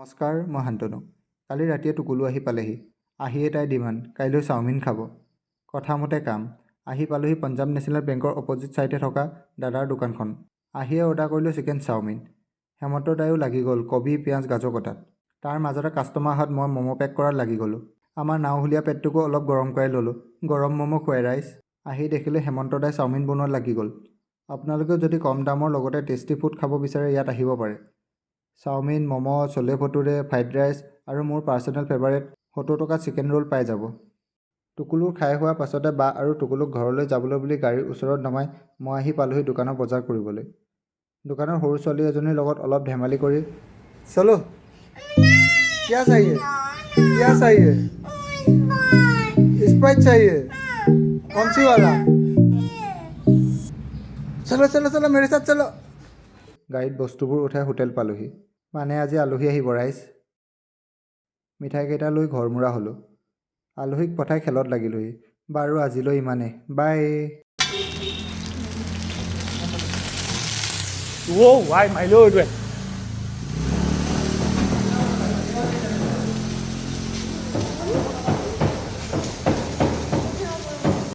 নমস্কাৰ, মই শান্তনু। কালি ৰাতিয়ে টুকুলু আহি পালেহি। আহিয়ে তাই ডিমাণ্ড, কাইলৈ চাওমিন খাব। কথামতে কাম। আহি পালোহি পঞ্জাৱ নেশ্যনেল বেংকৰ অপজিট ছাইডে থকা দাদাৰ দোকানখন। আহিয়ে অৰ্ডাৰ কৰিলোঁ চিকেন চাওমিন। হেমন্তৰ দায়ো লাগি গ'ল কবি, পিঁয়াজ, গাজৰ কটাত। তাৰ মাজতে কাষ্টমাৰ অহাত মই ম'ম' পেক কৰাত লাগি গ'লোঁ। আমাৰ নাওহুলীয়া পেটটোকো অলপ গৰম কৰাই ল'লোঁ। গৰম ম'ম' খুৱাই ৰাইজ। আহি দেখিলোঁ হেমন্ত দাই চাওমিন বনোৱাত লাগি গ'ল। আপোনালোকেও যদি কম দামৰ লগতে টেষ্টি ফুড খাব বিচাৰে ইয়াত আহিব পাৰে। চাওমিন, ম'ম', চলে ভটুৰে, ফ্ৰাইড ৰাইচ আৰু মোৰ পাৰ্চনেল ফেভাৰেট 70 টকাত চিকেন ৰোল পাই যাব। টুকুলুৰ খাই হোৱাৰ পাছতে বা আৰু টুকুলুক ঘৰলৈ যাবলৈ বুলি গাড়ীৰ ওচৰত নমাই মই আহি পালোহি দোকানৰ বজাৰ কৰিবলৈ। দোকানৰ সৰু ছোৱালী এজনীৰ লগত অলপ ধেমালি কৰি চলো क्या चाहिए क्या चाहिए स्प्राइट चाहिए कौन सी वाला चलो चलो चलो मेरे साथ चलो। গাড়ীত বস্তুবোৰ উঠাই হোটেল পালোহি। মানে আজি আলহী আহিব ৰাইজ। মিঠাইকেইটা লৈ ঘৰমূৰা হ'লোঁ। আলহীক পঠাই খেলত লাগিলোহি। বাৰু আজিলৈ ইমানেই, বাই। Wow, why my lord?